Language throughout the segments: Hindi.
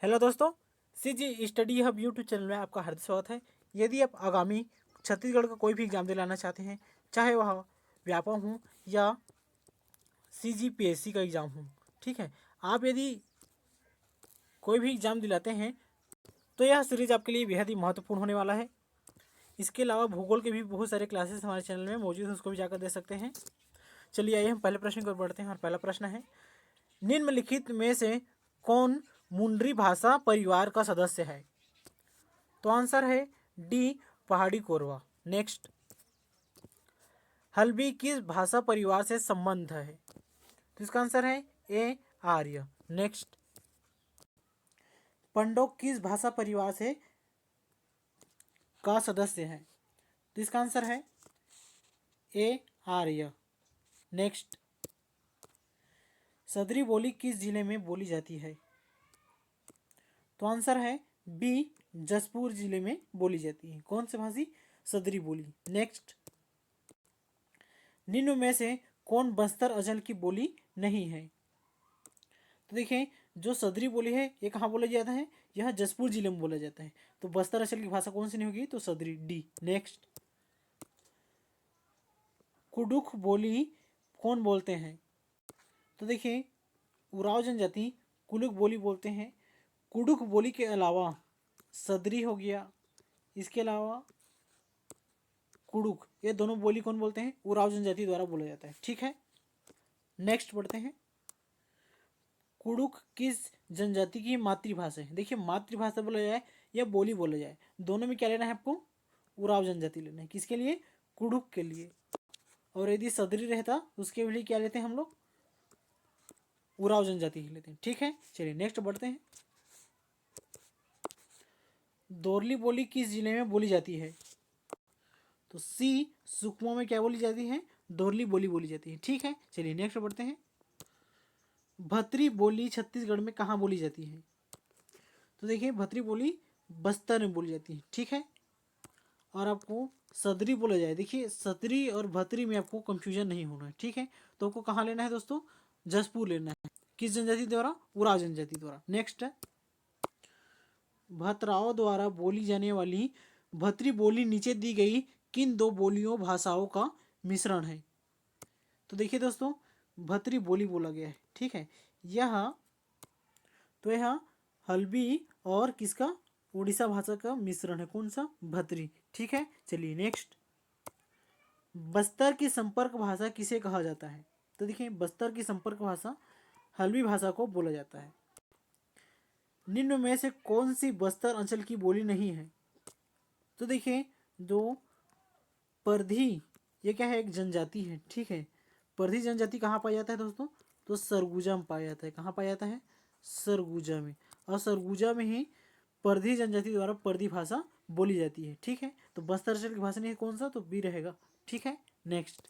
हेलो दोस्तों, CG study hub YouTube channel में आपका हार्दिक स्वागत है। यदि आप आगामी छत्तीसगढ़ का कोई भी एग्जाम दिलाना चाहते हैं, चाहे वह व्यापम हो या सीजीपीएससी का एग्ज़ाम हो, ठीक है, आप यदि कोई भी एग्ज़ाम दिलाते हैं तो यह सीरीज़ आपके लिए बेहद ही महत्वपूर्ण होने वाला है। इसके अलावा भूगोल के भी बहुत सारे क्लासेस हमारे चैनल में मौजूद हैं, उसको भी जाकर दे सकते हैं। चलिए आइए हम पहले प्रश्न की ओर बढ़ते हैं। और पहला प्रश्न है, निम्नलिखित में से कौन मुंडरी भाषा परिवार का सदस्य है? तो आंसर है डी, पहाड़ी कोरवा। नेक्स्ट, हल्बी किस भाषा परिवार से संबंध है? तो इसका आंसर है ए, आर्य। नेक्स्ट, पंडोक किस भाषा परिवार से का सदस्य है? तो इसका आंसर है ए, आर्य। नेक्स्ट, सदरी बोली किस जिले में बोली जाती है? तो आंसर है बी, जसपुर जिले में बोली जाती है। कौन सी भाषी? सदरी बोली। नेक्स्ट, निम्न में से कौन बस्तर अंचल की बोली नहीं है? तो देखिए, जो सदरी बोली है ये कहाँ बोला जाता है? यह जसपुर जिले में बोला जाता है। तो बस्तर अंचल की भाषा कौन सी नहीं होगी? तो सदरी, डी। नेक्स्ट, कुडुख बोली कौन बोलते हैं? तो देखिए, उराव जनजाति कुलुक बोली बोलते हैं। कुडुख बोली के अलावा सदरी हो गया, इसके अलावा कुडुख, ये दोनों बोली कौन बोलते हैं? उराव जनजाति द्वारा बोला जाता है। ठीक है, नेक्स्ट बढ़ते हैं। कुडुख किस जनजाति की मातृभाषा है? देखिए, मातृभाषा बोला जाए या बोली बोला जाए, दोनों में क्या लेना है आपको? उराव जनजाति लेना है। किसके लिए? कुडुख के लिए। और यदि सदरी रहता उसके लिए क्या लेते हैं हम लोग? उराव जनजाति ही लेते हैं। ठीक है, चलिए नेक्स्ट बढ़ते हैं। दोरली बोली किस जिले में बोली जाती है? तो सी, सुकमा में क्या बोली जाती है? दोरली बोली बोली जाती है। ठीक है, चलिए नेक्स्ट बढ़ते हैं। भतरी बोली छत्तीसगढ़ में कहाँ बोली जाती है? तो देखिए, भतरी बोली बस्तर में बोली जाती है। ठीक है, और आपको सदरी बोला जाए, देखिए सदरी और भतरी में आपको कंफ्यूजन नहीं होना है। ठीक है, तो आपको कहाँ लेना है दोस्तों? जसपुर लेना है। किस जनजाति द्वारा? उराव जनजाति द्वारा। नेक्स्ट है, भतराओ द्वारा बोली जाने वाली भतरी बोली नीचे दी गई किन दो बोलियों भाषाओं का मिश्रण है? तो देखिए दोस्तों, भतरी बोली बोला गया है। ठीक है, यह तो यह हल्बी और किसका? उड़ीसा भाषा का मिश्रण है। कौन सा? भतरी। ठीक है, चलिए नेक्स्ट, बस्तर की संपर्क भाषा किसे कहा जाता है? तो देखिए, बस्तर की संपर्क भाषा हल्बी भाषा को बोला जाता है। निम्न में से कौन सी बस्तर अंचल की बोली नहीं है? तो देखिए, जो परधी, ये क्या है? एक जनजाति है। ठीक है, परधी जनजाति कहाँ पाया जाता है दोस्तों? तो सरगुजा में पाया जाता है। कहाँ पाया जाता है? सरगुजा में। और सरगुजा में ही परधी जनजाति द्वारा परधी भाषा बोली जाती है। ठीक है, तो बस्तर अंचल की भाषा नहीं है, कौन सा? तो बी रहेगा। ठीक है, नेक्स्ट,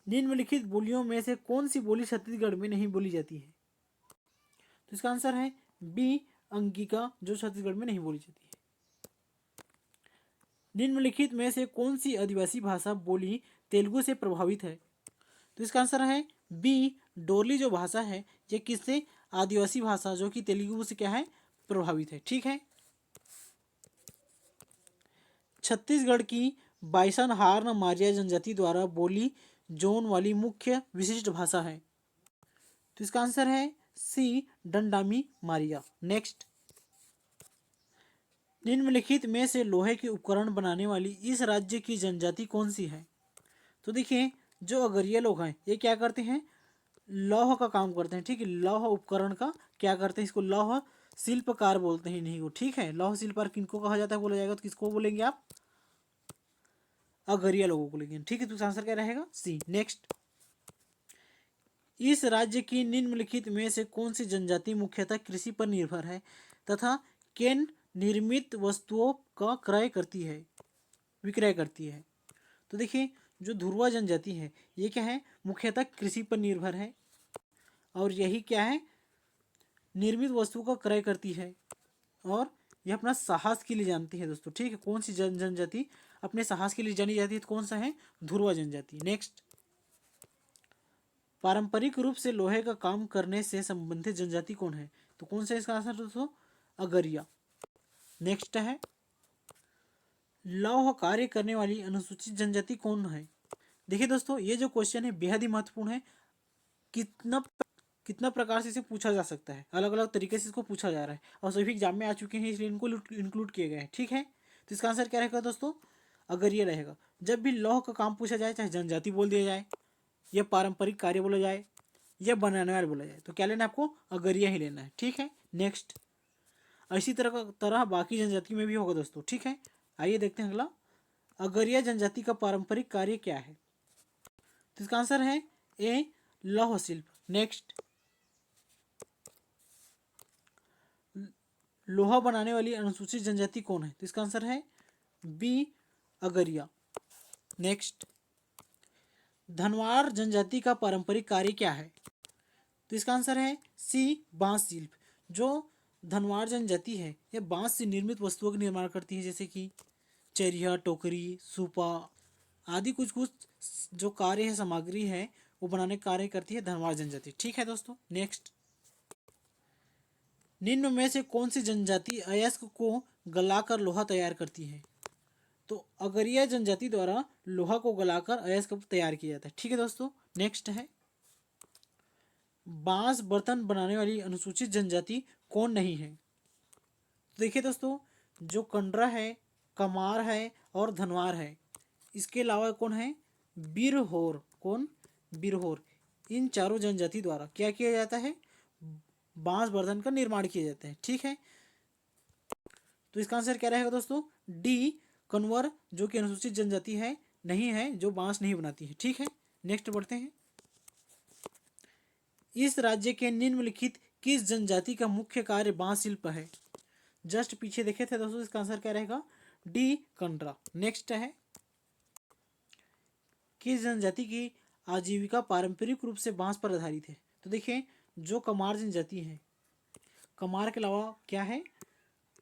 निम्नलिखित बोलियों में से कौन सी बोली छत्तीसगढ़ में नहीं बोली जाती है? तो इसका आंसर है बी, अंगिका, जो छत्तीसगढ़ में नहीं बोली जाती है। निम्नलिखित में से कौन सी आदिवासी भाषा बोली तेलुगु से प्रभावित है? तो इसका आंसर है बी, डोरली जो भाषा है ये किससे? आदिवासी भाषा जो कि तेलुगु से क्या है? प्रभावित है। ठीक है, छत्तीसगढ़ की बाइसन हार्न मारिया जनजाति द्वारा बोली जोन वाली मुख्य विशिष्ट भाषा है? तो इसका आंसर है सी, डंडामी मारिया। नेक्स्ट, निम्नलिखित में से लोहे के उपकरण बनाने वाली इस राज्य की जनजाति कौन सी है? तो देखिए, जो अगरिया लोग हैं ये क्या करते हैं? लौह का काम करते हैं। ठीक है, लौह उपकरण का क्या करते हैं? इसको लौह शिल्पकार बोलते हैं इन्हीं को। ठीक है, लौह शिल्पकार किनको कहा जाता है बोला जाएगा? तो किसको बोलेंगे आप? अगरिया लोगों को लेंगे। ठीक है, तो आंसर क्या रहेगा? सी। नेक्स्ट, इस राज्य की निम्नलिखित में से कौन सी जनजाति मुख्यतः कृषि पर निर्भर है तथा किन निर्मित वस्तुओं का क्रय करती है, विक्रय करती है? तो देखिए, जो धुरवा जनजाति है ये क्या है? मुख्यतः कृषि पर निर्भर है और यही क्या है? निर्मित वस्तुओं का क्रय करती है और यह अपना साहस के लिए जानती है दोस्तों। ठीक है, कौन सी जनजाति अपने साहस के लिए जानी जाती है? तो कौन सा है? धुरवा जनजाति। नेक्स्ट, पारंपरिक रूप से लोहे का काम करने से संबंधित जनजाति कौन है? तो कौन सा इसका आंसर दोस्तों? अगरिया। नेक्स्ट है, लौह कार्य करने वाली अनुसूचित जनजाति कौन है? देखिए दोस्तों, ये जो क्वेश्चन है बेहद ही महत्वपूर्ण है। कितना कितना प्रकार से इसे पूछा जा सकता है, अलग अलग तरीके से इसको पूछा जा रहा है और सभी एग्जाम में आ चुके हैं, इसलिए इनको इंक्लूड किए गए हैं। ठीक है, तो इसका आंसर क्या रहेगा दोस्तों? अगरिया रहेगा। जब भी लौह का काम पूछा जाए, चाहे जनजाति बोल दिया जाए या पारंपरिक कार्य बोला जाए या बनाने वाले बोला जाए, तो क्या लेना है आपको? अगरिया ही लेना है। ठीक है, नेक्स्ट। इसी तरह बाकी जनजाति में भी होगा दोस्तों। ठीक है, आइए देखते हैं अगला। अगरिया जनजाति का पारंपरिक कार्य क्या है? तो इसका आंसर है ए, लौह शिल्प। नेक्स्ट, लोहा बनाने वाली अनुसूचित जनजाति कौन है? तो इसका आंसर है बी, अगरिया। नेक्स्ट, धनवार जनजाति का पारंपरिक कार्य क्या है? तो इसका आंसर है सी, बांस शिल्प। जो धनवार जनजाति है यह बांस से निर्मित वस्तुओं का निर्माण करती है, जैसे कि चरिया, टोकरी, सूपा आदि कुछ कुछ जो कार्य है, सामग्री है, वो बनाने का कार्य करती है धनवार जनजाति। ठीक है दोस्तों, नेक्स्ट। निम्न में से कौन सी जनजाति अयस्क को गलाकर लोहा तैयार करती है? तो अगरिया जनजाति द्वारा लोहा को गलाकर अयस्क तैयार किया जाता है। ठीक है दोस्तों, नेक्स्ट है, बांस बर्तन बनाने वाली अनुसूचित जनजाति कौन नहीं है? तो देखिए दोस्तों, जो कंडरा है, कमार है और धनवार है, इसके अलावा कौन है? बिरहोर। कौन? बिरहोर। इन चारों जनजाति द्वारा क्या किया जाता है? बांस बर्तन का निर्माण किया जाता है। ठीक है, तो इसका आंसर क्या रहेगा दोस्तों? डी, कन्वर, जो कि अनुसूचित जनजाति है, नहीं है, जो बांस नहीं बनाती है। ठीक है, नेक्स्ट बढ़ते हैं। इस राज्य के निम्नलिखित किस जनजाति का मुख्य कार्य बांस शिल्प है? जस्ट पीछे देखे थे दोस्तों, इसका आंसर क्या रहेगा? डी, कंडरा। नेक्स्ट है, किस जनजाति की आजीविका पारंपरिक रूप से बांस पर आधारित है? तो देखिए, जो कमार जनजाति है, कमार के अलावा क्या है?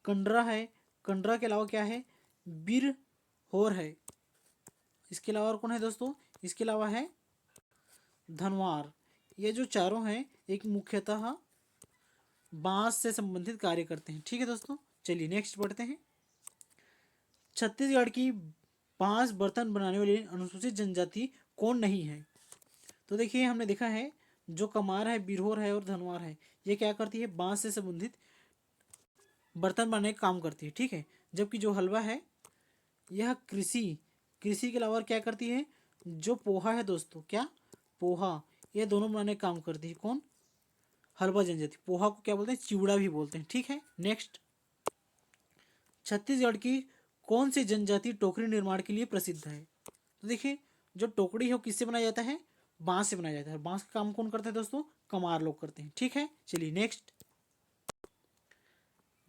कंडरा है। कंडरा के अलावा क्या है? बिरहोर है। इसके अलावा और कौन है दोस्तों? इसके अलावा है धनवार। ये जो चारों हैं एक मुख्यतः बांस से संबंधित कार्य करते हैं। ठीक है दोस्तों, चलिए नेक्स्ट बढ़ते हैं। छत्तीसगढ़ की बांस बर्तन बनाने वाली अनुसूचित जनजाति कौन नहीं है? तो देखिए, हमने देखा है जो कमार है, बिरहोर है और धनवार है, ये क्या करती है? बांस से संबंधित बर्तन बनाने का काम करती है। ठीक है, जबकि जो हलवा है यह कृषि के अलावा क्या करती है? जो पोहा है दोस्तों, क्या? पोहा, ये दोनों बनाने का काम करती है। कौन? हलवा जनजाति। पोहा को क्या बोलते हैं? चिवड़ा भी बोलते हैं। ठीक है, नेक्स्ट। छत्तीसगढ़ की कौन सी जनजाति टोकरी निर्माण के लिए प्रसिद्ध है? तो देखिए, जो टोकरी है वो किससे बनाया जाता है? बांस से बनाया जाता है। बांस का काम कौन करता है दोस्तों? कमार लोग करते हैं। ठीक है, चलिए नेक्स्ट।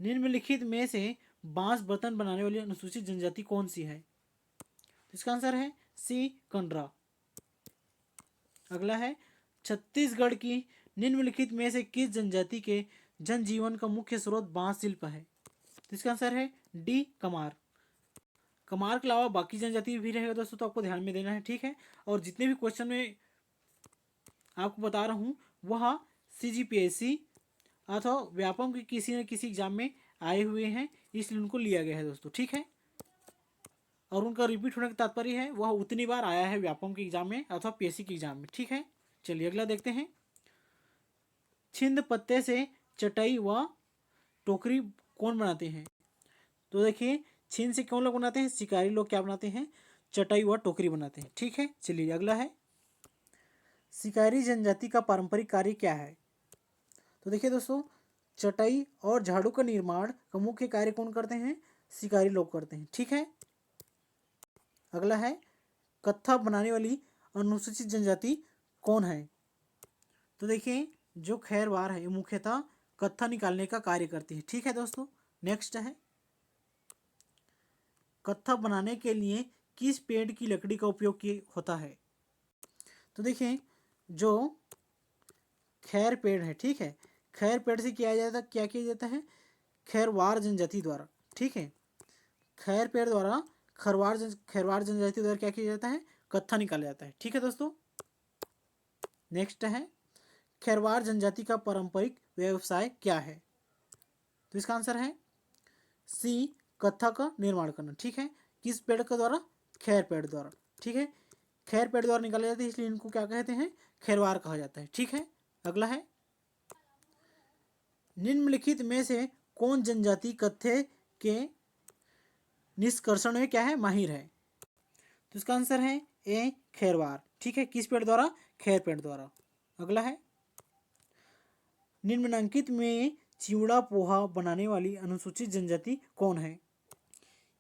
निम्नलिखित में से बांस बर्तन बनाने वाली अनुसूचित जनजाति कौन सी है? तो इसका आंसर है सी, कंडरा। अगला है, छत्तीसगढ़ की निम्नलिखित में से किस जनजाति के जनजीवन का मुख्य स्रोत बांस शिल्प है? तो इसका आंसर है डी, कमार। कमार के अलावा बाकी जनजाति भी रहेगा दोस्तों, तो आपको ध्यान में देना है। ठीक है, और जितने भी क्वेश्चन में आपको बता रहा हूँ वह CGPSC अथवा व्यापम के किसी न किसी एग्जाम में आए हुए हैं, इसलिए उनको लिया गया है दोस्तों। ठीक है, और उनका रिपीट होने का तात्पर्य है वह उतनी बार आया है व्यापम के एग्जाम में अथवा PSC के एग्जाम में। ठीक है, चलिए अगला देखते हैं। छिंद पत्ते से चटाई व टोकरी कौन बनाते हैं? तो देखिए, छिंद से कौन लोग बनाते हैं? शिकारी लोग क्या बनाते हैं? चटाई व टोकरी बनाते हैं। ठीक है, चलिए अगला है, शिकारी जनजाति का पारंपरिक कार्य क्या है? तो देखिए दोस्तों, चटाई और झाड़ू का निर्माण का मुख्य कार्य कौन करते हैं? शिकारी लोग करते हैं। ठीक है, अगला है, कत्था बनाने वाली अनुसूचित जनजाति कौन है? तो देखिए, जो खैरवार है ये मुख्यतः कत्था निकालने का कार्य करती है। ठीक है दोस्तों, नेक्स्ट है, कत्था बनाने के लिए किस पेड़ की लकड़ी का उपयोग होता है? तो देखिए, जो खैर पेड़ है, ठीक है, खैर पेड़ से क्या किया जाता है? खैरवार जनजाति द्वारा। ठीक है, खैर पेड़ द्वारा खैरवार जनजाति द्वारा क्या किया जाता है? कत्था निकाला जाता है। ठीक है दोस्तों, नेक्स्ट है, खैरवार जनजाति का पारंपरिक व्यवसाय क्या है? तो इसका आंसर है सी, कत्था का निर्माण करना। ठीक है, किस पेड़ के द्वारा? खैर पेड़ द्वारा। ठीक है, खैर पेड़ द्वारा निकाले जाते हैं, इसलिए इनको क्या कहते हैं? खैरवार कहा जाता है। ठीक है, अगला है, निम्नलिखित में से कौन जनजाति कत्थे के निष्कर्षण में क्या है? माहिर है? तो इसका आंसर है ए, खैरवार। ठीक है, किस पेड़ द्वारा? खैर पेड़ द्वारा। अगला है, निम्नलिखित में चिवड़ा पोहा बनाने वाली अनुसूचित जनजाति कौन है?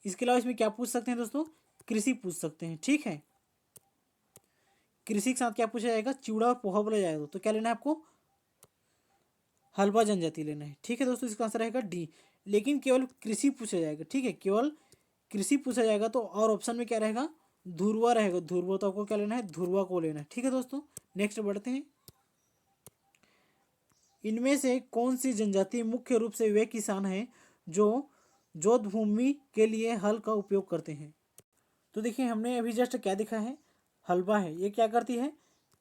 इसके अलावा इसमें क्या पूछ सकते हैं दोस्तों? कृषि पूछ सकते हैं। ठीक है, कृषि के साथ क्या पूछा जाएगा? चिवड़ा और पोहा बोला जाएगा। तो क्या लेना है आपको? हलवा जनजाति लेना है। ठीक है दोस्तों, इसका आंसर रहेगा डी। लेकिन केवल कृषि पूछा जाएगा। ठीक है, केवल कृषि पूछा जाएगा तो और ऑप्शन में क्या रहेगा? धुरवा रहेगा। धुरवा, तो आपको क्या लेना है? धुरवा को लेना है। ठीक है दोस्तों, नेक्स्ट बढ़ते हैं। इनमें से कौन सी जनजाति मुख्य रूप से वे किसान हैं जो जोत भूमि के लिए हल का उपयोग करते हैं? तो देखिए, हमने अभी जस्ट क्या देखा है? हलवा है, ये क्या करती है?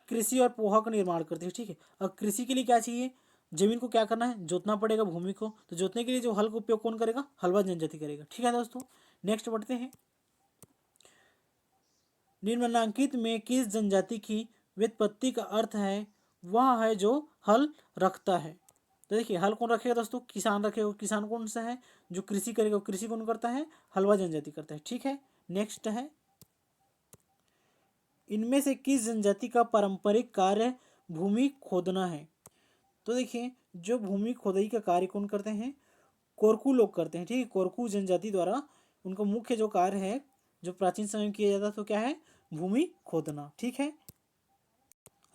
कृषि और पोहा का निर्माण करती है। ठीक है, और कृषि के लिए क्या चाहिए? जमीन को क्या करना है? जोतना पड़ेगा भूमि को। तो जोतने के लिए जो हल का उपयोग कौन करेगा? हलवा जनजाति करेगा। ठीक है दोस्तों, नेक्स्ट बढ़ते हैं। निम्नलिखित में किस जनजाति की व्युत्पत्ति का अर्थ है वह है जो हल रखता है? तो देखिए, हल कौन रखेगा दोस्तों? किसान रखेगा। किसान कौन सा है? जो कृषि करेगा। कृषि कौन करता है? हलवा जनजाति करता है। ठीक है, नेक्स्ट है, इनमें से किस जनजाति का पारंपरिक कार्य भूमि खोदना है? तो देखिए, जो भूमि खोदाई का कार्य कौन करते हैं? कोरकू लोग करते हैं। ठीक है, कोरकू जनजाति द्वारा उनका मुख्य जो कार्य है, जो प्राचीन समय में किया जाता, तो क्या है? भूमि खोदना। ठीक है,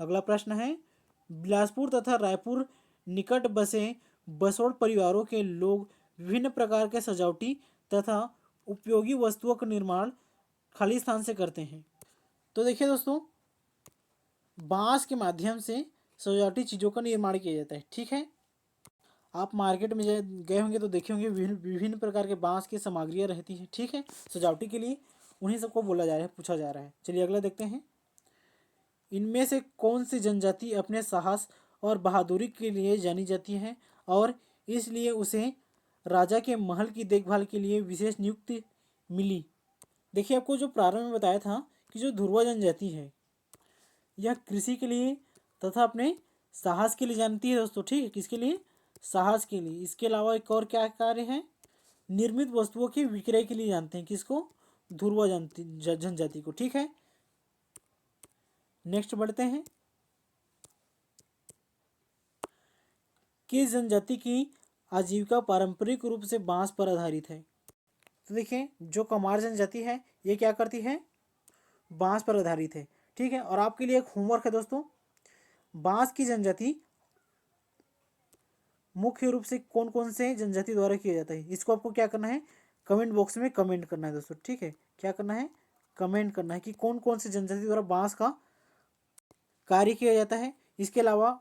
अगला प्रश्न है, बिलासपुर तथा रायपुर निकट बसे बसोड़ परिवारों के लोग विभिन्न प्रकार के सजावटी तथा उपयोगी वस्तुओं का निर्माण खाली स्थान से करते हैं। तो देखिए दोस्तों, बांस के माध्यम से सजावटी चीज़ों का निर्माण किया जाता है। ठीक है, आप मार्केट में गए होंगे तो देखे होंगे विभिन्न विभिन्न प्रकार के बांस की सामग्रियाँ रहती हैं। ठीक है, सजावटी के लिए उन्हीं सबको बोला जा रहा है, पूछा जा रहा है। चलिए अगला देखते हैं। इनमें से कौन सी जनजाति अपने साहस और बहादुरी के लिए जानी जाती है और इसलिए उसे राजा के महल की देखभाल के लिए विशेष नियुक्ति मिली? देखिए, आपको जो प्रारंभ में बताया था कि जो धुरवा जनजाति है, यह कृषि के लिए तथा अपने साहस के लिए जानती है दोस्तों। ठीक है, किसके लिए? साहस के लिए। इसके अलावा एक और क्या कार्य है? निर्मित वस्तुओं के विक्रय के लिए जानते हैं। किसको? धुरवा जनजाति को। ठीक है, नेक्स्ट बढ़ते हैं। किस जनजाति की आजीविका पारंपरिक रूप से बांस पर आधारित है? तो देखिए, जो कमार जनजाति है, ये क्या करती है? बांस पर आधारित है। ठीक है, और आपके लिए एक होमवर्क है दोस्तों, बांस की जनजाति मुख्य रूप से कौन कौन से जनजाति द्वारा किया जाता है, इसको आपको क्या करना है? कमेंट बॉक्स में कमेंट करना है दोस्तों। ठीक है, क्या करना है? कमेंट करना है कि कौन कौन से जनजाति द्वारा बांस का कार्य किया जाता है। इसके अलावा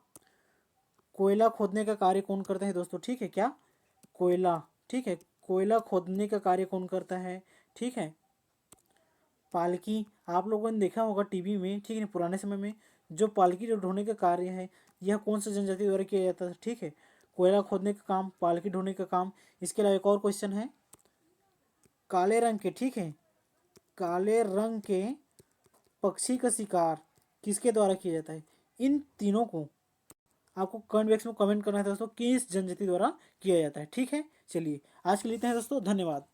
कोयला खोदने का कार्य कौन करता है दोस्तों? ठीक है, क्या? कोयला। ठीक है, कोयला खोदने का कार्य कौन करता है? ठीक है, पालकी आप लोगों ने देखा होगा टीवी में। ठीक है, पुराने समय में जो पालकी जो ढोने का कार्य है, यह कौन सा जनजाति द्वारा किया जाता था? ठीक है, कोयला खोदने का काम, पालकी ढोने का काम। इसके अलावा एक और क्वेश्चन है, काले रंग के, ठीक है, काले रंग के पक्षी का शिकार किसके द्वारा किया जाता है? इन तीनों को आपको कमेंट बॉक्स में कमेंट करना है दोस्तों, किस जनजाति द्वारा किया जाता है। ठीक है, चलिए आज के लिए इतना है दोस्तों, धन्यवाद।